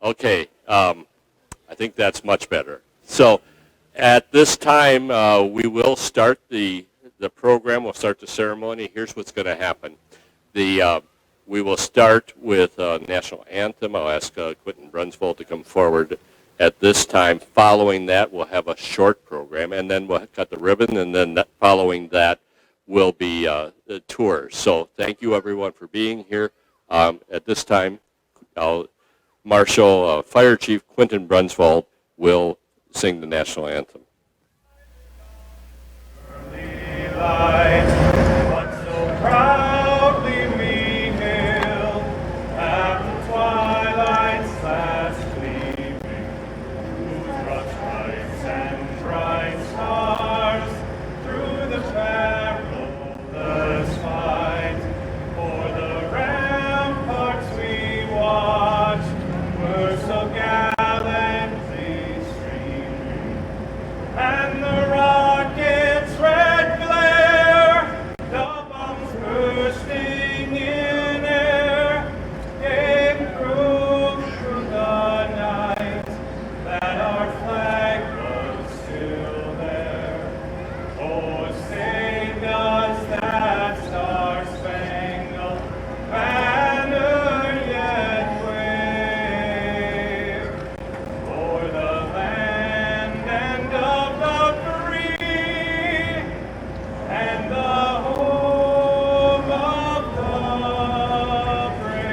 Okay, I think that's much better. So at this time, we will start the program. We'll start the ceremony. Here's what's going to happen. We will start with national anthem. I'll ask Quentin Brunsvold to come forward at this time. Following that, we'll have a short program, and then we'll cut the ribbon, and then following that will be the tours. So thank you, everyone, for being here. At this time, Marshal Fire Chief Quentin Brunsvold will sing the national anthem. Early light, what so proudly we hailed at the twilight's last gleaming, whose broad stripes and bright stars through the perilous fight for the ramparts we watched were so gallantly streaming, and the rockets' red glare, the bombs bursting in air, gave proof through the night that our flag was still there. Oh, say does that star-spangled banner yet wave o'er the land and of the free, and the home of the brave.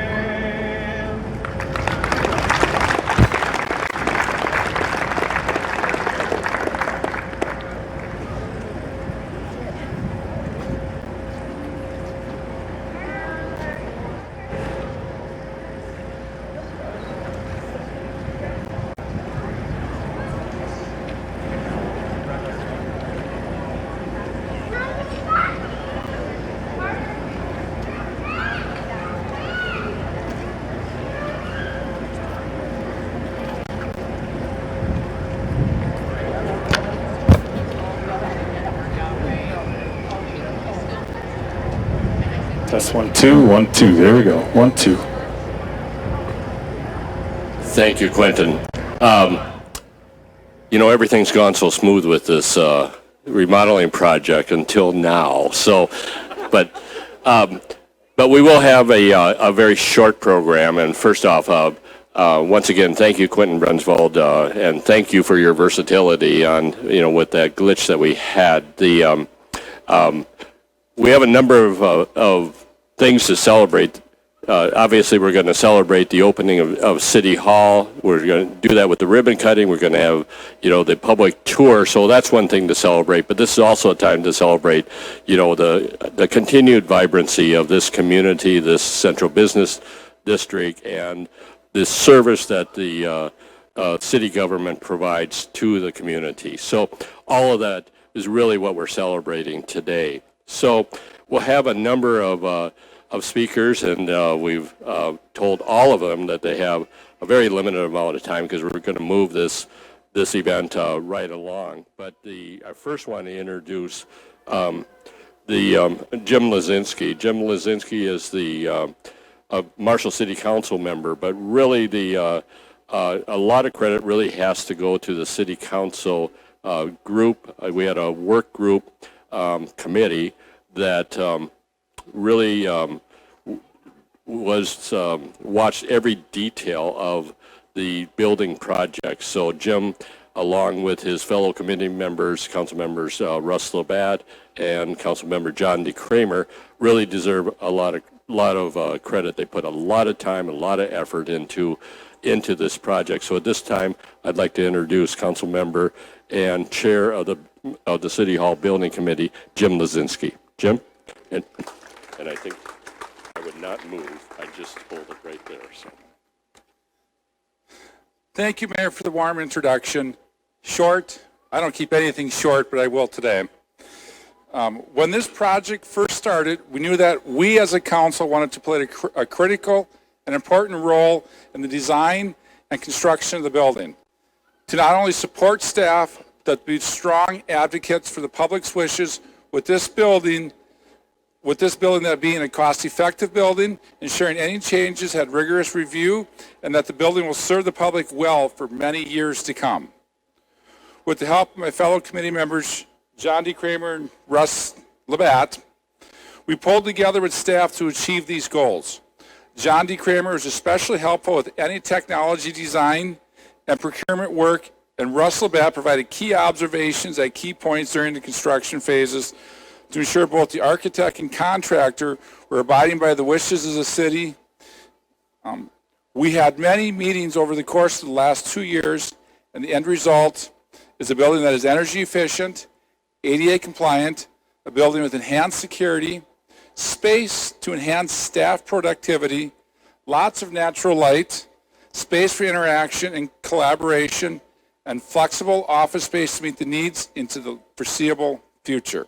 Test 1 2 1 2. There we go. 1 2. Thank you, Quentin. Everything's gone so smooth with this remodeling project until now. So, but we will have a very short program. And first off, once again, thank you, Quentin Brunsvold, and thank you for your versatility on with that glitch that we had. We have a number of things to celebrate. Obviously, we're going to celebrate the opening of City Hall. We're going to do that with the ribbon cutting. We're going to have, the public tour. So that's one thing to celebrate. But this is also a time to celebrate, the continued vibrancy of this community, this central business district, and this service that the city government provides to the community. So all of that is really what we're celebrating today. So we'll have a number of speakers, and we've told all of them that they have a very limited amount of time because we're going to move this event right along. But I first want to introduce Jim Lazinski. Jim Lazinski is the Marshall City Council member, but really a lot of credit really has to go to the City Council group. We had a work group committee that really watched every detail of the building project. So Jim, along with his fellow committee members, council members Russ Labatt and council member John DeCramer, really deserve a lot of credit. They put a lot of time, a lot of effort into this project. So at this time, I'd like to introduce council member and chair of the City Hall Building Committee, Jim Lazinski. Jim? And I think I would not move. I just hold it right there. So. Thank you, Mayor, for the warm introduction. Short. I don't keep anything short, but I will today. When this project first started, we knew that we as a council wanted to play a critical and important role in the design and construction of the building, to not only support staff, but be strong advocates for the public's wishes with this building with this building that being a cost-effective building, ensuring any changes had rigorous review, and that the building will serve the public well for many years to come. With the help of my fellow committee members, John D. Kramer and Russ Labatt, we pulled together with staff to achieve these goals. John D. Kramer is especially helpful with any technology design and procurement work, and Russ Labatt provided key observations at key points during the construction phases to ensure both the architect and contractor were abiding by the wishes of the city. We had many meetings over the course of the last 2 years, and the end result is a building that is energy efficient, ADA compliant, a building with enhanced security, space to enhance staff productivity, lots of natural light, space for interaction and collaboration, and flexible office space to meet the needs into the foreseeable future.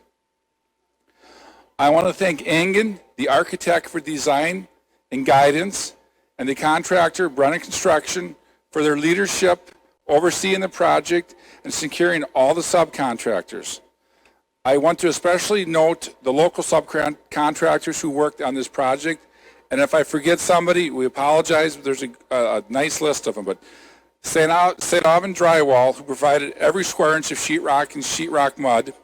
I want to thank Engen, the architect, for design and guidance, and the contractor, Brennan Construction, for their leadership, overseeing the project, and securing all the subcontractors. I want to especially note the local subcontractors who worked on this project, and if I forget somebody, we apologize, but there's a nice list of them. But St. Alvin Drywall, who provided every square inch of sheetrock and sheetrock mud,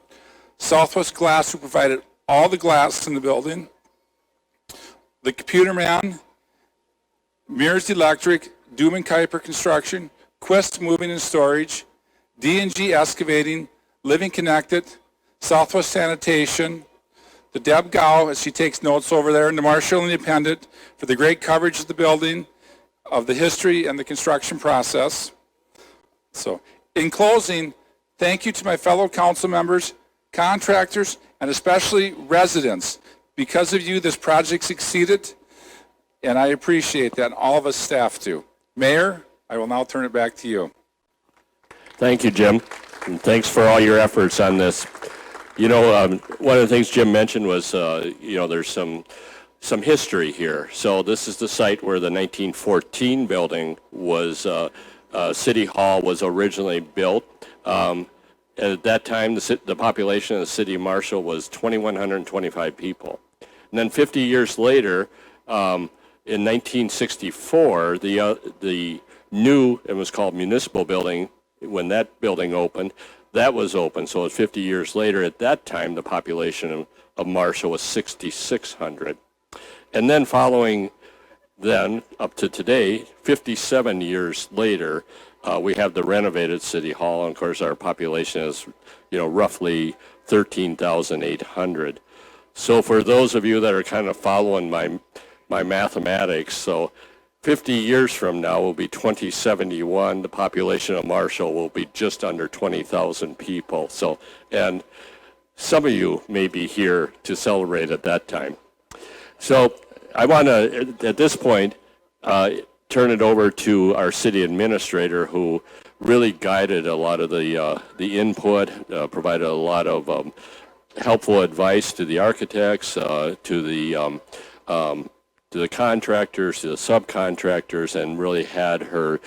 Southwest Glass, who provided all the glass in the building, the Computer Man, Mears Electric, Doom and Kuiper Construction, Quest Moving and Storage, D&G Excavating, Living Connected, Southwest Sanitation, the Deb Gow, as she takes notes over there, and the Marshall Independent for the great coverage of the building, of the history and the construction process. So, in closing, thank you to my fellow council members, contractors, and especially residents. Because of you, this project succeeded, and I appreciate that, and all of us staff do. Mayor, I will now turn it back to you. Thank you, Jim, and thanks for all your efforts on this. You know, one of the things Jim mentioned was, there's some history here. So this is the site where the 1914 building was, City Hall was originally built. At that time, the population of the city of Marshall was 2,125 people. And then 50 years later, in 1964, the new, it was called Municipal Building, when that building opened, that was open. So 50 years later, at that time, the population of Marshall was 6,600. And then following then, up to today, 57 years later, we have the renovated City Hall, and of course our population is, roughly 13,800. So for those of you that are kind of following my mathematics, so 50 years from now will be 2071. The population of Marshall will be just under 20,000 people. So, and some of you may be here to celebrate at that time. So I want to, at this point, turn it over to our city administrator, who really guided a lot of the input, provided a lot of helpful advice to the architects, to the contractors, to the subcontractors, and really had her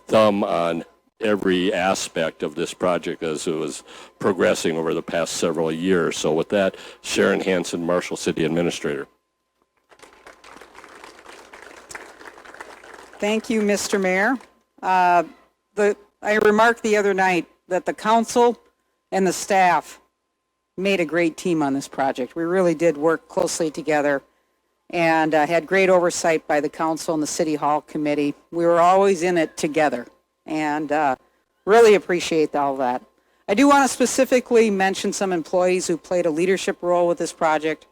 thumb on every aspect of this project as it was progressing over the past several years. So with that, Sharon Hanson, Marshall City Administrator. Thank you, Mr. Mayor. I remarked the other night that the council and the staff made a great team on this project. We really did work closely together and had great oversight by the council and the City Hall committee. We were always in it together and really appreciate all that. I do want to specifically mention some employees who played a leadership role with this project.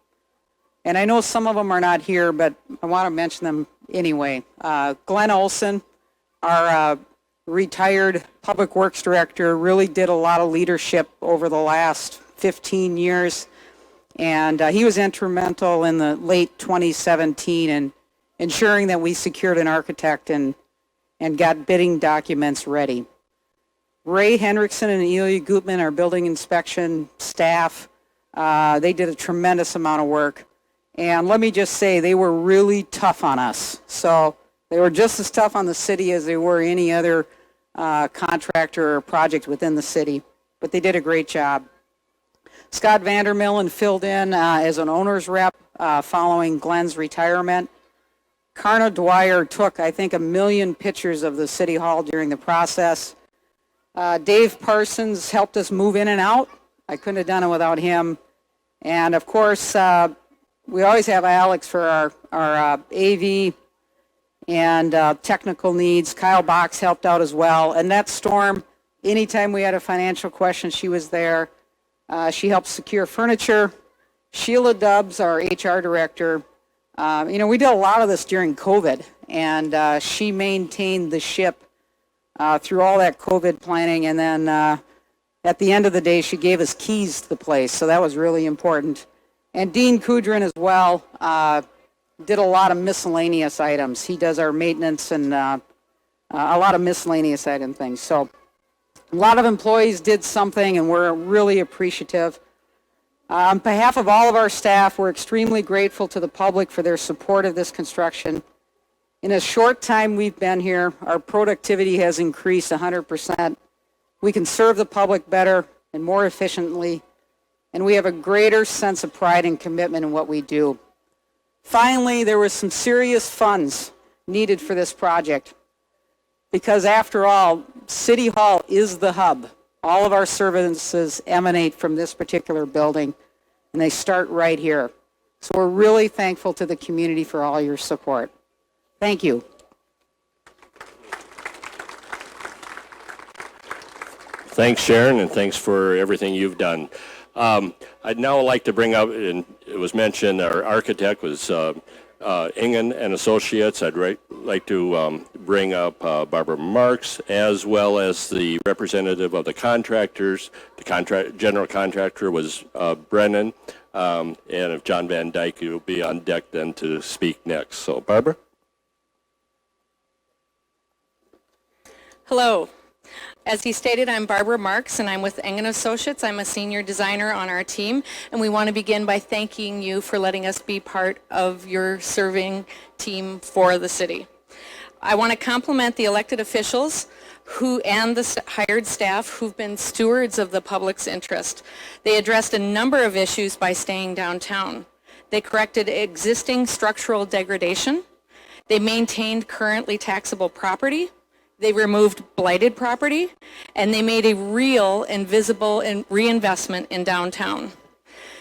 And I know some of them are not here, but I want to mention them anyway. Glenn Olson, our retired Public Works Director, really did a lot of leadership over the last 15 years. And he was instrumental in the late 2017 in ensuring that we secured an architect and got bidding documents ready. Ray Hendrickson and Elia Gutman, our building inspection staff, they did a tremendous amount of work. And let me just say, they were really tough on us. So they were just as tough on the city as they were any other contractor or project within the city. But they did a great job. Scott Vandermillen filled in as an owner's rep. following Glenn's retirement. Carna Dwyer took, I think, 1 million pictures of the City Hall during the process. Dave Parsons helped us move in and out. I couldn't have done it without him. And of course, we always have Alex for our AV and technical needs. Kyle Box helped out as well. And that storm, anytime we had a financial question, she was there. She helped secure furniture. Sheila Dubbs, our HR director, we did a lot of this during COVID, and she maintained the ship through all that COVID planning. And then at the end of the day, she gave us keys to the place, so that was really important. And Dean Kudrin as well did a lot of miscellaneous items. He does our maintenance and a lot of miscellaneous item things. So a lot of employees did something, and we're really appreciative. On behalf of all of our staff, we're extremely grateful to the public for their support of this construction. In a short time we've been here, our productivity has increased 100%. We can serve the public better and more efficiently, and we have a greater sense of pride and commitment in what we do. Finally, there was some serious funds needed for this project because, after all, City Hall is the hub. All of our services emanate from this particular building, and they start right here. So we're really thankful to the community for all your support. Thank you. Thanks, Sharon, and thanks for everything you've done. I'd now like to bring up, and it was mentioned, our architect was Ingen and Associates. I'd like to bring up Barbara Marks, as well as the representative of the contractors. The general contractor was Brennan, and if John Van Dyke, will be on deck then to speak next. So, Barbara? Hello. As he stated, I'm Barbara Marks, and I'm with Engen Associates. I'm a senior designer on our team, and we want to begin by thanking you for letting us be part of your serving team for the city. I want to compliment the elected officials and the hired staff who've been stewards of the public's interest. They addressed a number of issues by staying downtown. They corrected existing structural degradation. They maintained currently taxable property. They removed blighted property, and they made a real and visible reinvestment in downtown.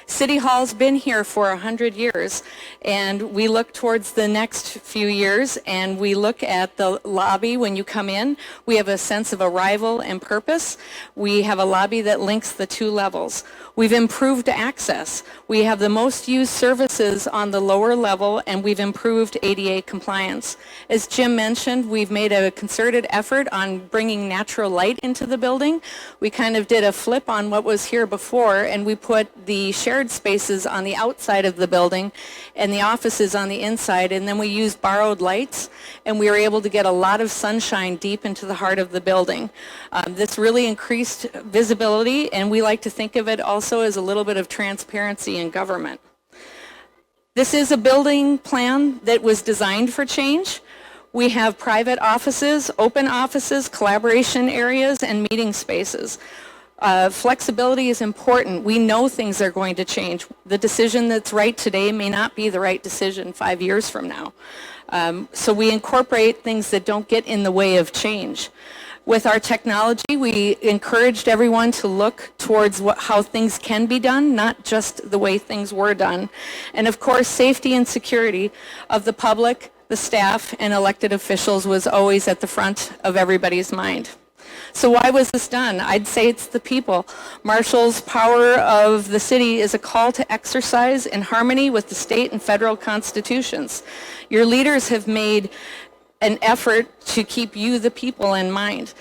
City Hall's been here for 100 years, and we look towards the next few years, and we look at the lobby when you come in. We have a sense of arrival and purpose. We have a lobby that links the two levels. We've improved access. We have the most used services on the lower level, and we've improved ADA compliance. As Jim mentioned, we've made a concerted effort on bringing natural light into the building. We kind of did a flip on what was here before, and we put the shared spaces on the outside of the building and the offices on the inside, and then we used borrowed lights, and we were able to get a lot of sunshine deep into the heart of the building. This really increased visibility, and we like to think of it also as a little bit of transparency in government. This is a building plan that was designed for change. We have private offices, open offices, collaboration areas, and meeting spaces. Flexibility is important. We know things are going to change. The decision that's right today may not be the right decision 5 years from now. So we incorporate things that don't get in the way of change. With our technology, we encouraged everyone to look towards how things can be done, not just the way things were done. And of course, safety and security of the public, the staff, and elected officials was always at the front of everybody's mind. So why was this done? I'd say it's the people. Marshall's power of the city is a call to exercise in harmony with the state and federal constitutions. Your leaders have made an effort to keep you, the people, in mind.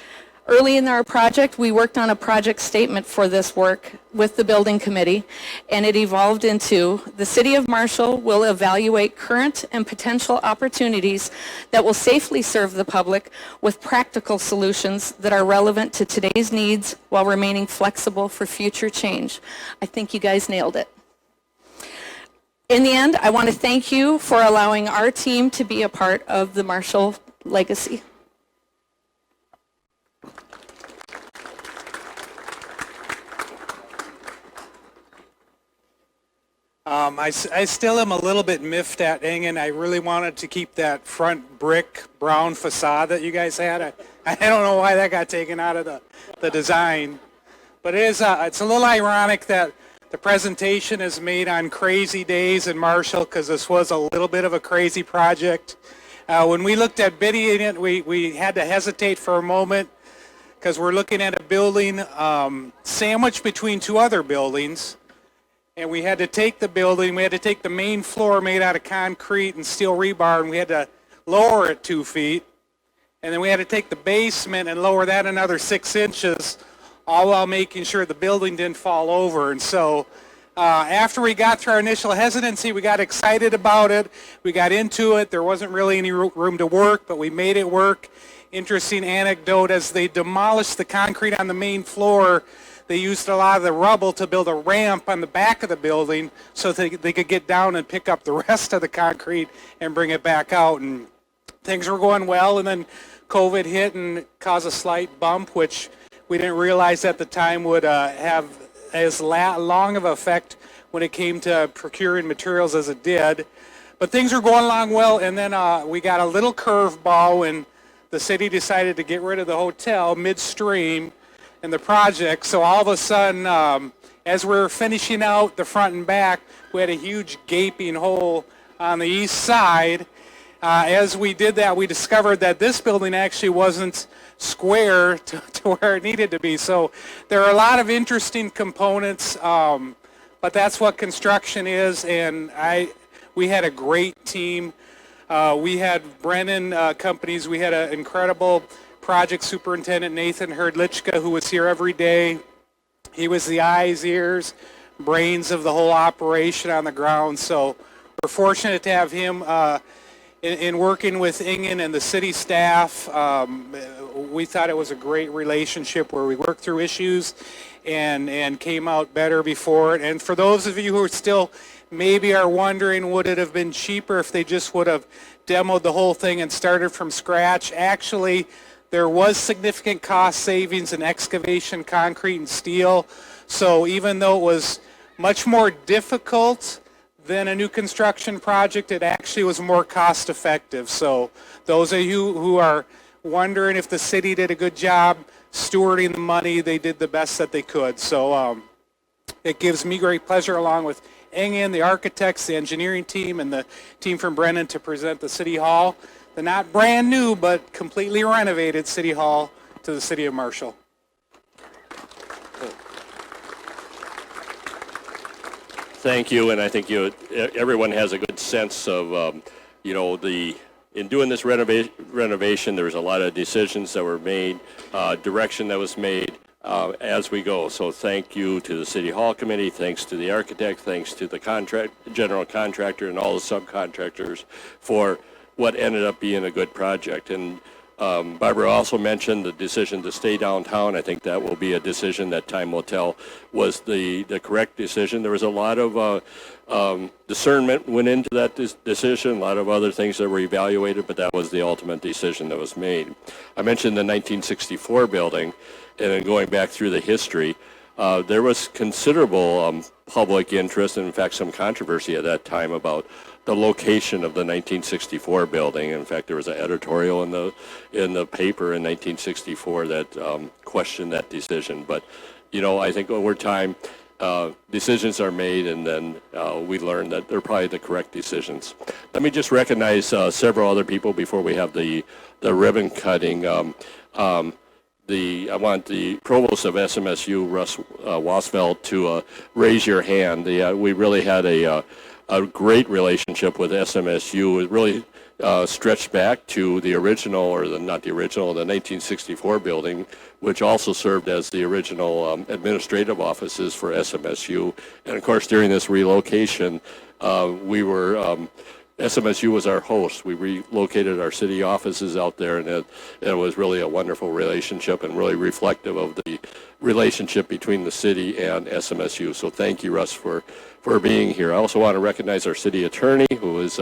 Early in our project, we worked on a project statement for this work with the building committee, and it evolved into the City of Marshall will evaluate current and potential opportunities that will safely serve the public with practical solutions that are relevant to today's needs while remaining flexible for future change. I think you guys nailed it. In the end, I want to thank you for allowing our team to be a part of the Marshall legacy. I still am a little bit miffed at Engen. I really wanted to keep that front brick brown facade that you guys had. I don't know why that got taken out of the design. But it's a little ironic that the presentation is made on crazy days in Marshall, because this was a little bit of a crazy project. When we looked at bidding it, we had to hesitate for a moment, because we're looking at a building sandwiched between two other buildings. And we had to take the building, we had to take the main floor made out of concrete and steel rebar, and we had to lower it 2 feet. And then we had to take the basement and lower that another 6 inches, all while making sure the building didn't fall over. And so after we got through our initial hesitancy, we got excited about it. We got into it. There wasn't really any room to work, but we made it work. Interesting anecdote, as they demolished the concrete on the main floor, they used a lot of the rubble to build a ramp on the back of the building so they could get down and pick up the rest of the concrete and bring it back out. And things were going well, and then COVID hit and caused a slight bump, which we didn't realize at the time would have as long of an effect when it came to procuring materials as it did. But things were going along well, and then we got a little curveball when the city decided to get rid of the hotel midstream in the project. So all of a sudden, as we were finishing out the front and back, we had a huge gaping hole on the east side. As we did that, we discovered that this building actually wasn't square to where it needed to be. So there are a lot of interesting components, but that's what construction is, and we had a great team. We had Brennan Companies. We had an incredible project superintendent, Nathan Herdlichka, who was here every day. He was the eyes, ears, brains of the whole operation on the ground. So we're fortunate to have him in working with Engen and the city staff. We thought it was a great relationship where we worked through issues and came out better before it. And for those of you who are still maybe are wondering, would it have been cheaper if they just would have demoed the whole thing and started from scratch? Actually, there was significant cost savings in excavation, concrete, and steel. So even though it was much more difficult than a new construction project, it actually was more cost effective. So those of you who are wondering if the city did a good job stewarding the money, they did the best that they could. So it gives me great pleasure, along with Engen, the architects, the engineering team, and the team from Brennan, to present the City Hall, the not brand new but completely renovated City Hall, to the City of Marshall. Thank you, and I think everyone has a good sense of, in doing this renovation, there was a lot of decisions that were made, direction that was made as we go. So thank you to the City Hall Committee, thanks to the architect, thanks to the general contractor and all the subcontractors for what ended up being a good project. And Barbara also mentioned the decision to stay downtown. I think that will be a decision that time will tell was the correct decision. There was a lot of discernment went into that decision, a lot of other things that were evaluated, but that was the ultimate decision that was made. I mentioned the 1964 building, and then going back through the history, there was considerable public interest, and in fact some controversy at that time about the location of the 1964 building. In fact, there was an editorial in the paper in 1964 that questioned that decision. But, I think over time, decisions are made, and then we learn that they're probably the correct decisions. Let me just recognize several other people before we have the ribbon cutting. I want the provost of SMSU, Russ Wasfeld, to raise your hand. We really had a great relationship with SMSU. It really stretched back to the original, or not the original, the 1964 building, which also served as the original administrative offices for SMSU. And of course, during this relocation, SMSU was our host. We relocated our city offices out there, and it was really a wonderful relationship and really reflective of the relationship between the city and SMSU. So thank you, Russ, for being here. I also want to recognize our city attorney, who has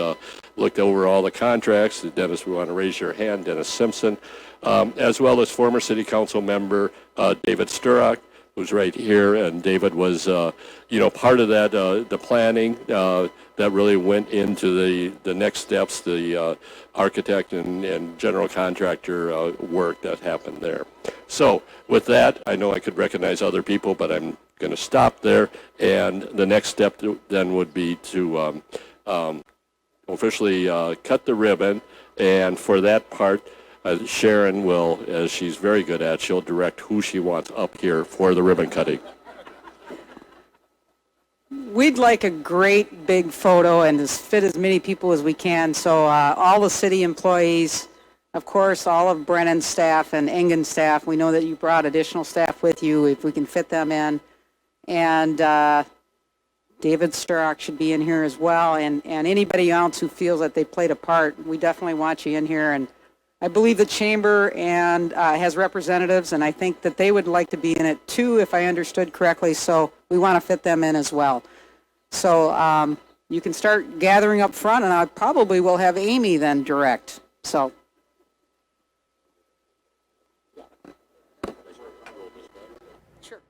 looked over all the contracts. Dennis, we want to raise your hand, Dennis Simpson, as well as former city council member David Sturrock, who's right here, and David was, part of that, the planning that really went into the next steps, the architect and general contractor work that happened there. So with that, I know I could recognize other people, but I'm going to stop there, and the next step then would be to officially cut the ribbon, and for that part, Sharon will, as she's very good at, she'll direct who she wants up here for the ribbon cutting. We'd like a great big photo and to fit as many people as we can. So all the city employees, of course, all of Brennan's staff and Engen staff. We know that you brought additional staff with you if we can fit them in. And David Sturrock should be in here as well. And anybody else who feels that they played a part, we definitely want you in here. And I believe the chamber and has representatives, and I think that they would like to be in it too, if I understood correctly. So we want to fit them in as well. So you can start gathering up front, and I probably will have Amy then direct. So. Sure.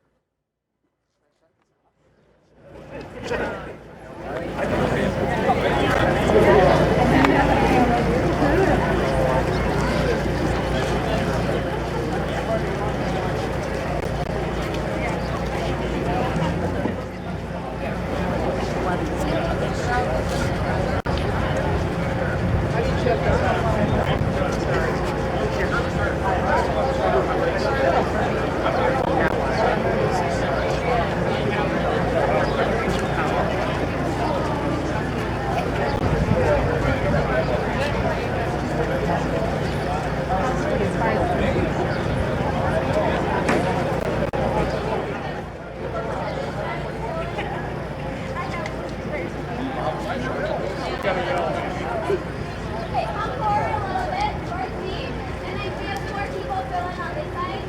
Okay, come forward a little bit towards me, and I see a few more people filling on this side.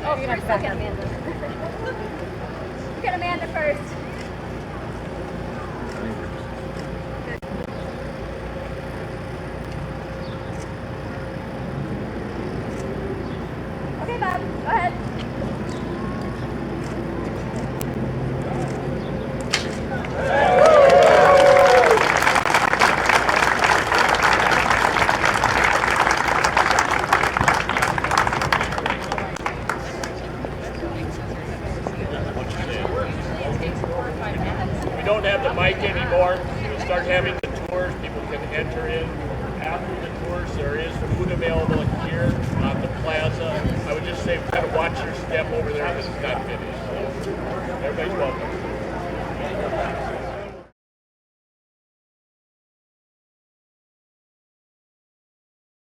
Oh, you're not stuck at Amanda. Look at Amanda first. Okay, Bob, go ahead. We don't have the mic anymore. We'll start having the tours. People can enter in. After the tours, there is food available here on the plaza. I would just say kind of watch your step over there because it's not finished. So everybody's welcome.